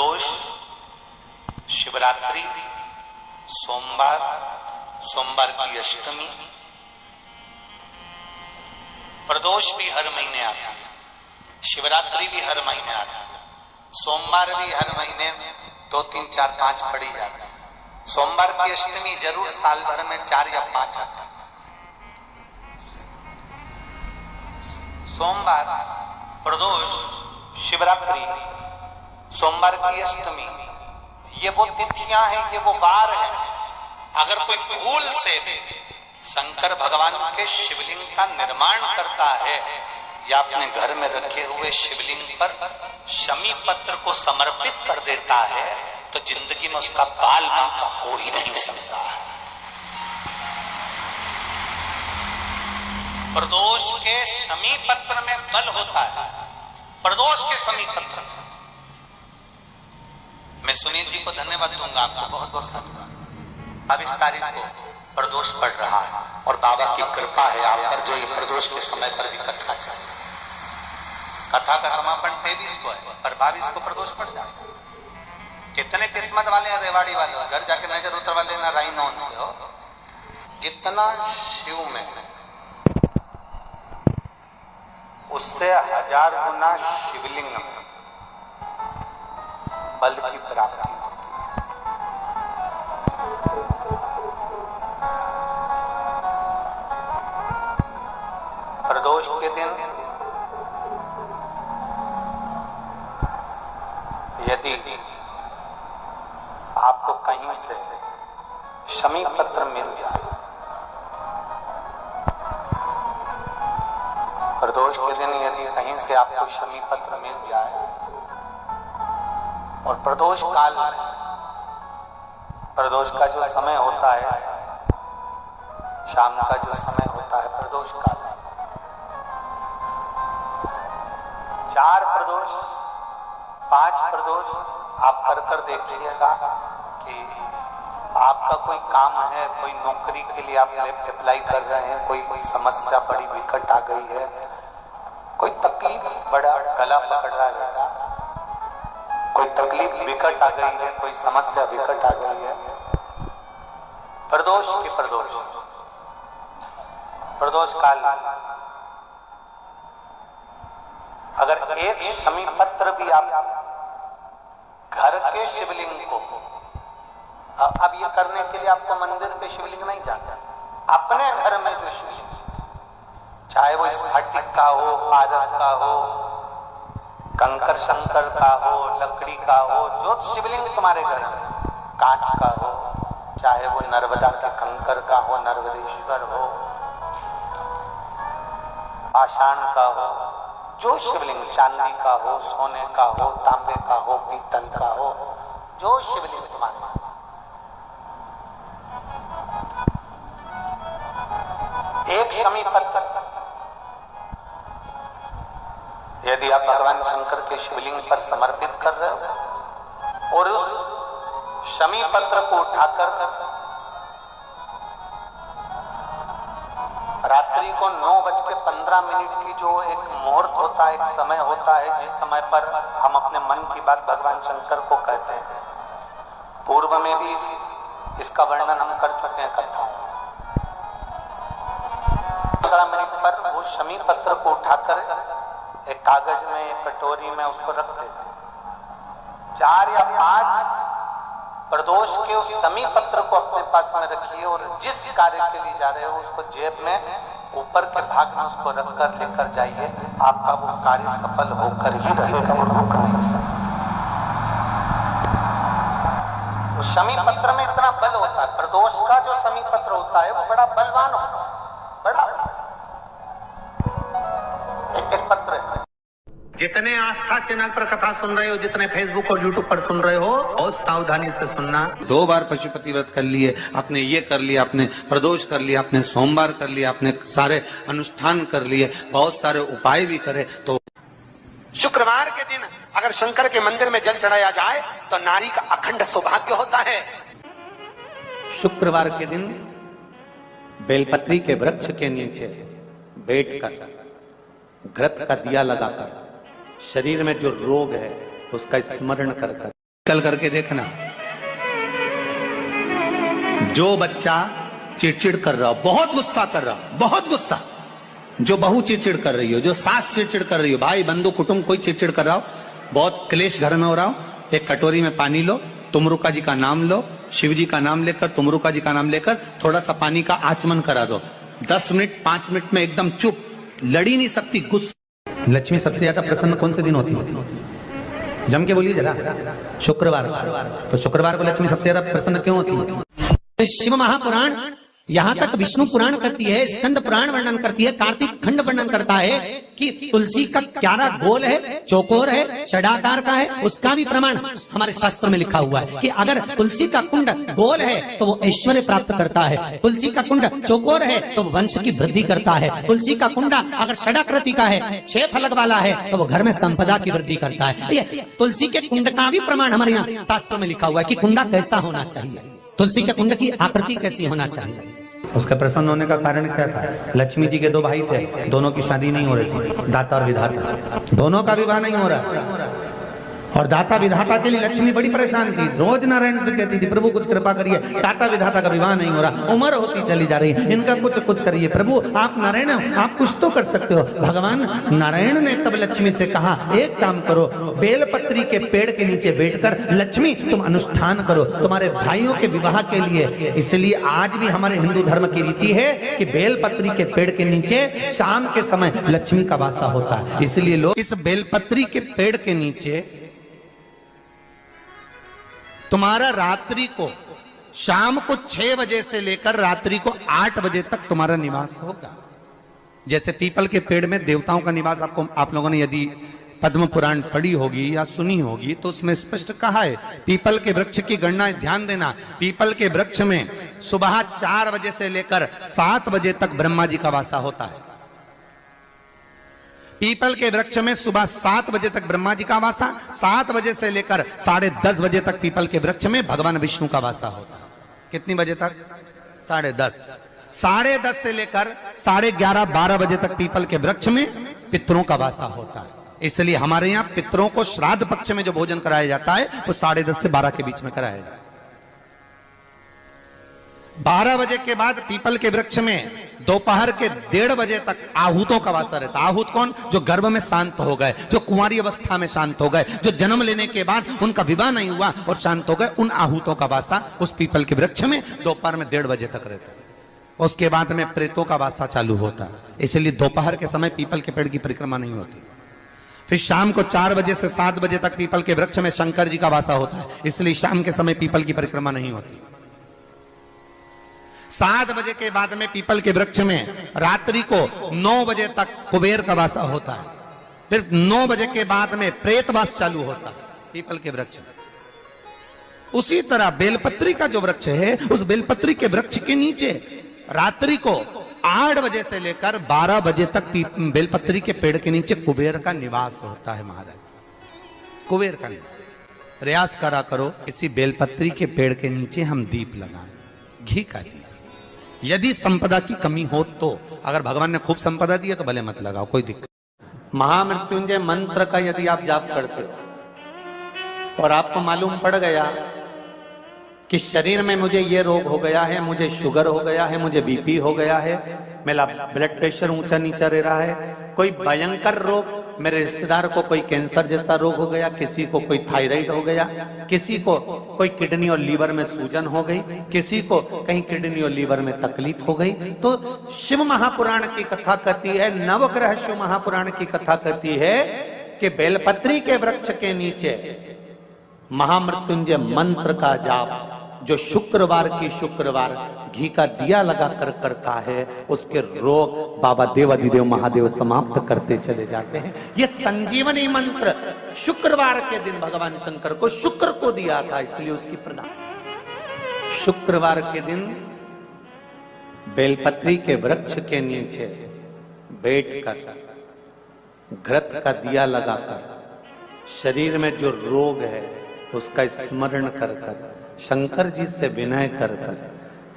प्रदोष, शिवरात्रि, सोमवार, सोमवार की अष्टमी। प्रदोष भी हर महीने आती है, शिवरात्रि भी हर महीने आती है, सोमवार भी हर महीने 2, 3, 4, 5 पड़ी जाती है। सोमवार की अष्टमी जरूर साल भर में 4 या 5 आती है। सोमवार, प्रदोष, शिवरात्रि, सोमवार की अष्टमी, ये वो तिथियां हैं, ये वो वार हैं। अगर कोई भूल से शंकर भगवान के शिवलिंग का निर्माण करता है या अपने घर में रखे हुए शिवलिंग पर शमी पत्र को समर्पित कर देता है तो जिंदगी में उसका बाल बांका हो ही नहीं सकता है। प्रदोष के शमी पत्र में बल होता है। प्रदोष के शमी पत्र में मैं सुनील जी को धन्यवाद दूंगा, आपको बहुत बहुत साधुवाद। 22 तारीख को प्रदोष पड़ रहा है और बाबा की कृपा है आप पर, जो ये प्रदोष के समय पर भी कथा चल रही है। कथा का समापन 23 को है पर 22 को प्रदोष पड़ जाए। कितने किस्मत वाले हैं रेवाड़ी वाले, घर जाके नजर उतरवा लेना राइनोन से हो। जितना शिव में उससे 1000 गुना शिवलिंग में बल की प्राप्ति होती है। प्रदोष के दिन यदि आपको कहीं से शमी पत्र मिल जाए, प्रदोष के दिन यदि कहीं से आपको शमी पत्र मिल जाए और प्रदोष काल में, प्रदोष का जो समय होता है, शाम का जो समय होता है प्रदोष काल में, 4 प्रदोष, 5 प्रदोष आप कर देखिएगा कि आपका कोई काम है, कोई नौकरी के लिए आप अप्लाई कर रहे हैं, कोई समस्या बड़ी विकट आ गई है, कोई तकलीफ बड़ा गला पकड़ रहा है, कोई तकलीफ विकट आ गई है, कोई समस्या विकट आ गई है। प्रदोष की प्रदोष काल अगर एक शमी पत्र भी आप घर के शिवलिंग को, अब ये करने के लिए आपको मंदिर पे शिवलिंग नहीं जाना, अपने घर में जो शिवलिंग, चाहे वो स्फटिक का हो, पारद का हो, कंकर शंकर का हो, लकड़ी का हो, जो शिवलिंग तुम्हारे घर में, कांच का हो, चाहे वो नर्मदा के कंकर का हो, नर्मदेश्वर हो, पाषाण का हो, जो शिवलिंग चांदी का हो, सोने का हो, तांबे का हो, पीतल का हो, जो शिवलिंग तुम्हारे, एक शमी पत्र यदि आप भगवान शंकर के शिवलिंग पर समर्पित कर रहे हो और उस शमी पत्र को उठाकर रात्रि को 9:15 की जो एक मुहूर्त होता है, एक समय होता है जिस समय पर हम अपने मन की बात भगवान शंकर को कहते हैं, पूर्व में भी इसका वर्णन हम कर चुके हैं कथा। 15 मिनट पर वो शमी पत्र को उठाकर एक कागज में, एक कटोरी में उसको रख देते। 4 या 5 प्रदोष के उस शमी पत्र को अपने पास में रखिए और जिस कार्य के लिए जा रहे हो उसको जेब में ऊपर के भाग में उसको रखकर लेकर जाइए। आपका वो कार्य सफल होकर ही रहेगा और रुक नहीं सकता। उस शमी पत्र में इतना बल होता है, प्रदोष का जो शमी पत्र होता है वो बड़ा बलवान होता है, बड़ा एक पत्र है। जितने आस्था चैनल पर कथा सुन रहे हो, जितने फेसबुक और यूट्यूब पर सुन रहे हो, बहुत सावधानी से सुनना। 2 बार पशुपति व्रत कर लिए आपने, ये कर लिया आपने, प्रदोष कर लिया आपने, सोमवार कर लिया आपने, सारे अनुष्ठान कर लिए, बहुत सारे उपाय भी करे। तो शुक्रवार के दिन अगर शंकर के मंदिर में जल चढ़ाया जाए तो नारी का अखंड सौभाग्य होता है। शुक्रवार के दिन बेलपत्री के वृक्ष के नीचे बैठकर घृत का दिया लगाकर शरीर में जो रोग है उसका स्मरण कर कल करके देखना, जो बच्चा चिड़चिड़ कर रहा हो, बहुत गुस्सा कर रहा हो, बहुत गुस्सा, जो बहू चिड़चिड़ कर रही हो, जो सास चिड़चिड़ कर रही हो, भाई बंधु कुटुंब कोई चिड़चिड़ कर रहा हो, बहुत क्लेश घर में हो रहा हो, एक कटोरी में पानी लो, तुमरुका जी का नाम लो, शिव जी का नाम लेकर, तुमरुका जी का नाम लेकर थोड़ा सा पानी का आचमन करा दो। 10 मिनट 5 मिनट में एकदम चुप, लड़ी नहीं सकती, गुस्सा। लक्ष्मी सबसे ज्यादा प्रसन्न कौन से दिन होती है? जम के बोलिए जरा। शुक्रवार। तो शुक्रवार को लक्ष्मी सबसे ज्यादा प्रसन्न क्यों होती है? शिव महापुराण यहाँ तक विष्णु पुराण करती है, स्कंद पुराण वर्णन करती है, कार्तिक खंड वर्णन करता है कि तुलसी का क्यारा गोल है, चौकोर है, षडाकार का है। उसका भी प्रमाण हमारे शास्त्र में लिखा हुआ है कि अगर तुलसी का कुंड गोल है तो वो ऐश्वर्य प्राप्त करता है, तुलसी का कुंड चौकोर है तो वो वंश की वृद्धि करता है, तुलसी का कुंड अगर षडाकृति का है, 6 फलक वाला है तो वो घर में संपदा की वृद्धि करता है। ये तुलसी के कुंड का भी प्रमाण हमारे यहाँ शास्त्र में लिखा हुआ है कि कुंडा कैसा होना चाहिए, तुलसी के कुंड की आकृति कैसी होना चाहिए। उसका प्रसन्न होने का कारण क्या था? लक्ष्मी जी के 2 भाई थे, दोनों की शादी नहीं हो रही थी, दाता और विधाता, दोनों का विवाह नहीं हो रहा। और दाता विधाता के लिए लक्ष्मी बड़ी परेशान थी, रोज नारायण से कहती थी प्रभु कुछ कृपा करिए, दाता विधाता का विवाह नहीं हो रहा, उम्र होती चली जा रही, इनका कुछ करिए प्रभु, आप नारायण आप कुछ तो कर सकते हो। भगवान नारायण ने तब लक्ष्मी से कहा एक काम करो, बेलपत्री के पेड़ के नीचे बैठकर लक्ष्मी तुम अनुष्ठान करो तुम्हारे भाइयों के विवाह के लिए। इसलिए आज भी हमारे हिंदू धर्म की रीति है कि बेलपत्री के पेड़ के नीचे शाम के समय लक्ष्मी का वासा होता है। इसलिए लोग इस बेलपत्री के पेड़ के नीचे तुम्हारा रात्रि को शाम को 6 बजे से लेकर रात्रि को 8 बजे तक तुम्हारा निवास होगा। जैसे पीपल के पेड़ में देवताओं का निवास, आपको आप लोगों ने यदि पद्म पुराण पढ़ी होगी या सुनी होगी तो उसमें स्पष्ट कहा है, पीपल के वृक्ष की गणना ध्यान देना, पीपल के वृक्ष में सुबह 4 बजे से लेकर 7 बजे तक ब्रह्मा जी का वासा होता है। पीपल के वृक्ष में सुबह 7 बजे तक ब्रह्मा जी का वासा, 7 बजे से लेकर 10:30 बजे तक पीपल के वृक्ष में भगवान विष्णु का वासा होता है। कितनी बजे तक? 10:30। 10:30 से लेकर 11:30 12 बजे तक पीपल के वृक्ष में पितरों का वासा होता है। इसलिए हमारे यहाँ पितरों को श्राद्ध पक्ष में जो भोजन कराया जाता है वो 10:30 से 12 के बीच में कराया जाता है। 12 बजे के बाद पीपल के वृक्ष में दोपहर के 1:30 बजे तक आहूतों का वासा रहता है। आहूत कौन? जो गर्भ में शांत हो गए, जो कुंवारी अवस्था में शांत हो गए, जो जन्म लेने के बाद उनका विवाह नहीं हुआ और शांत हो गए, उन आहूतों का वासा उस पीपल के वृक्ष में दोपहर में 1:30 बजे तक रहता है। उसके बाद में प्रेतों का वासा चालू होता है। इसलिए दोपहर के समय पीपल के पेड़ की परिक्रमा नहीं होती। फिर शाम को 4 बजे से 7 बजे तक पीपल के वृक्ष में शंकर जी का वासा होता है। इसलिए शाम के समय पीपल की परिक्रमा नहीं होती। 7 बजे के बाद में पीपल के वृक्ष में रात्रि को 9 बजे तक कुबेर का वासा होता है। फिर 9 बजे के बाद में प्रेतवास चालू होता है पीपल के वृक्ष में। उसी तरह बेलपत्री का जो वृक्ष है, उस बेलपत्री के वृक्ष के नीचे रात्रि को 8 बजे से लेकर 12 बजे तक बेलपत्री के पेड़ के नीचे कुबेर का निवास होता है। महाराज, कुबेर का निवास। प्रयास करा करो इसी बेलपत्री के पेड़ के नीचे हम दीप लगाएं, घी का दीप। यदि संपदा की कमी हो तो, अगर भगवान ने खूब संपदा दी है तो भले मत लगाओ, कोई दिक्कत। महामृत्युंजय मंत्र का यदि आप जाप करते हो और आपको मालूम पड़ गया कि शरीर में मुझे ये रोग हो गया है, मुझे शुगर हो गया है, मुझे बीपी हो गया है, मेरा ब्लड प्रेशर ऊंचा नीचा रह रहा है, कोई भयंकर रोग, मेरे रिश्तेदार को कोई कैंसर जैसा रोग हो गया, किसी को कोई थायराइड हो गया, किसी को कोई किडनी और लीवर में सूजन हो गई, किसी को कहीं किडनी और लीवर में तकलीफ हो गई, तो शिव महापुराण की कथा कहती है, नवग्रह शिव महापुराण की कथा कहती है कि बेलपत्री के वृक्ष के नीचे महामृत्युंजय मंत्र का जाप जो शुक्रवार की शुक्रवार घी का दिया लगा कर करता है, उसके रोग बाबा देवाधिदेव महादेव समाप्त करते चले जाते हैं। ये संजीवनी मंत्र शुक्रवार के दिन भगवान शंकर को शुक्र को दिया था, इसलिए उसकी प्रदान। शुक्रवार के दिन बेलपत्री के वृक्ष के नीचे बैठकर घृत का दिया लगाकर शरीर में जो रोग है उसका स्मरण कर कर शंकर जी से विनय कर कर,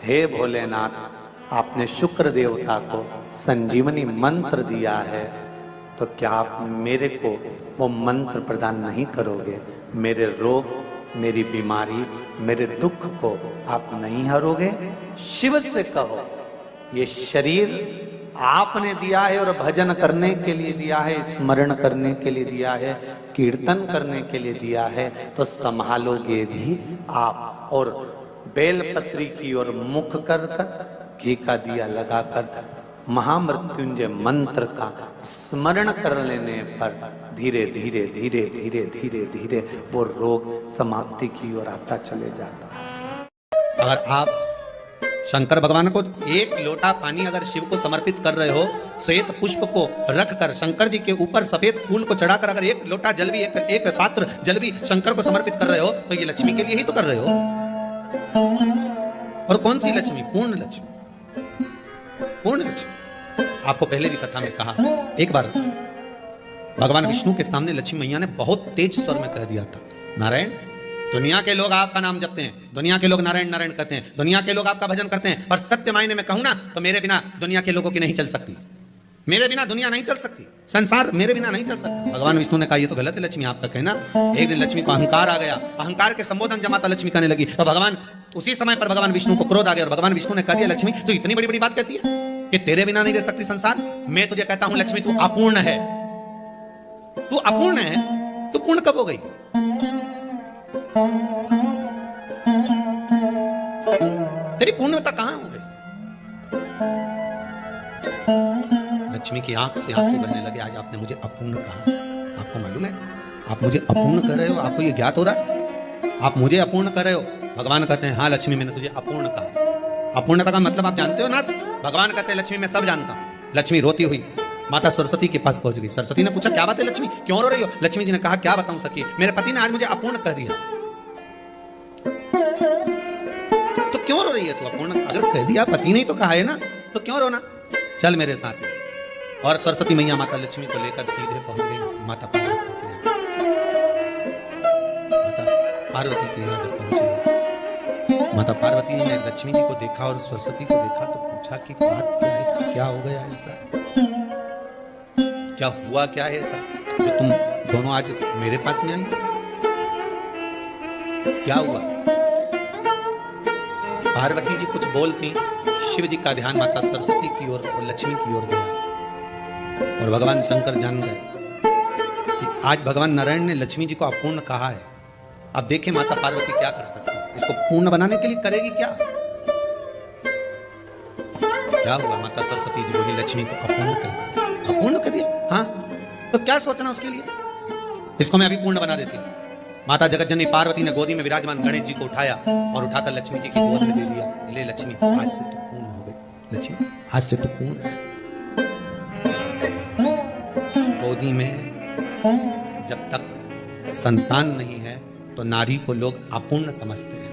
हे भोलेनाथ आपने शुक्र देवता को संजीवनी मंत्र दिया है, तो क्या आप मेरे को वो मंत्र प्रदान नहीं करोगे? मेरे रोग मेरी बीमारी, मेरे दुख को आप नहीं हरोगे। शिव से कहो ये शरीर आपने दिया है और भजन करने के लिए दिया है, स्मरण करने के लिए दिया है, कीर्तन करने के लिए दिया है, तो संभालोगे भी आप। और बेलपत्री की ओर मुख कर घी का दिया लगाकर महामृत्युंजय मंत्र का स्मरण कर लेने पर धीरे धीरे धीरे धीरे धीरे धीरे वो रोग समाप्ति की ओर आता चले जाता है। अगर आप शंकर भगवान को एक लोटा पानी अगर शिव को समर्पित कर रहे हो, श्वेत पुष्प को रखकर शंकर जी के ऊपर सफेद फूल को चढ़ाकर अगर एक लोटा जल भी एक पात्र जल भी शंकर को समर्पित कर रहे हो, तो ये लक्ष्मी के लिए ही तो कर रहे हो। और कौन सी लक्ष्मी? पूर्ण लक्ष्मी, पूर्ण लक्ष्मी। आपको पहले भी कथा में कहा, एक बार भगवान विष्णु के सामने लक्ष्मी मैया ने बहुत तेज स्वर में कह दिया था, नारायण, दुनिया के लोग आपका नाम जपते हैं, दुनिया के लोग नारायण नारायण कहते हैं, दुनिया के लोग आपका भजन करते हैं, पर सत्य मायने में कहूं ना तो मेरे बिना दुनिया के लोगों की नहीं चल सकती, मेरे बिना दुनिया नहीं चल सकती, संसार मेरे बिना नहीं चल सकता। भगवान विष्णु ने कहा ये तो गलत है लक्ष्मी आपका कहना। एक दिन लक्ष्मी को अहंकार आ गया, अहंकार के संबोधन जब माता लक्ष्मी करने लगी तो भगवान उसी समय पर भगवान विष्णु को क्रोध आ गया और भगवान विष्णु ने कह दिया, लक्ष्मी तो इतनी बड़ी बड़ी बात कहती है कि तेरे बिना नहीं रह सकती संसार। मैं तुझे कहता हूं लक्ष्मी तू अपूर्ण है, तू अपूर्ण है, तू पूर्ण कब हो गई? तेरी पूर्णता कहां हो गई? लक्ष्मी की आंख से आंसू बहने लगे। आज आपने मुझे अपूर्ण कहा, आपको मालूम है आप मुझे अपूर्ण कर रहे हो? आपको ये ज्ञात हो रहा है आप मुझे अपूर्ण कर रहे हो? भगवान कहते हैं हाँ लक्ष्मी मैंने तुझे अपूर्ण कहा। अपूर्णता का मतलब आप जानते हो ना? भगवान कहते हैं लक्ष्मी मैं सब जानता हूं। लक्ष्मी रोती हुई माता सरस्वती के पास पहुंच गई। सरस्वती ने पूछा क्या बात है लक्ष्मी, क्यों रो रही हो? लक्ष्मी जी ने कहा क्या बताऊं सखी, मेरे पति ने आज मुझे अपूर्ण कर दिया। तो क्यों रो रही है तू? अपूर्ण अगर कह दिया, पति ने तो कहा है ना, तो क्यों रोना? चल मेरे साथ। और सरस्वती मैया माता लक्ष्मी को लेकर सीधे पहुंच गई माता पार्वती के यहाँ। माता पार्वती के यहाँ जब पहुंचे, माता पार्वती ने लक्ष्मी जी को देखा और सरस्वती को देखा तो पूछा कि बात क्या है, क्या हो गया ऐसा, क्या हुआ क्या है ऐसा जो तुम दोनों आज मेरे पास में आई? क्या हुआ? पार्वती जी कुछ बोलती, शिव जी का ध्यान माता सरस्वती की ओर और लक्ष्मी की ओर गया और भगवान शंकर जान गए कि आज भगवान नारायण ने लक्ष्मी जी को अपूर्ण कहा है। अब देखें माता पार्वती क्या कर सकती है, इसको पूर्ण बनाने के लिए करेगी क्या? क्या हुआ? माता सरस्वती जी बोली लक्ष्मी को अपूर्ण कर दिया। अपूर्ण कर दिया? हाँ, तो क्या सोचना उसके लिए, इसको मैं अभी पूर्ण बना देती हूँ। माता जगतजननी पार्वती ने गोदी में विराजमान गणेश जी को उठाया और उठाकर लक्ष्मी जी की गोद में दे दिया। ले लक्ष्मी आज से तो पूर्ण हो गई, लक्ष्मी आज से तो पूर्ण। गोदी में जब तक संतान नहीं है तो नारी को लोग अपूर्ण समझते हैं,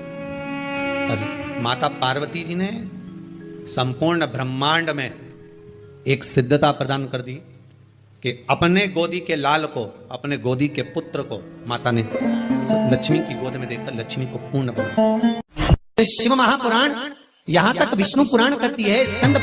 पर माता पार्वती जी ने संपूर्ण ब्रह्मांड में एक सिद्धता प्रदान कर दी कि अपने गोदी के लाल को, अपने गोदी के पुत्र को माता ने लक्ष्मी की गोद में देकर लक्ष्मी को पूर्ण बना। शिव महापुराण, यहां तक विष्णु पुराण कहती है, स्कंद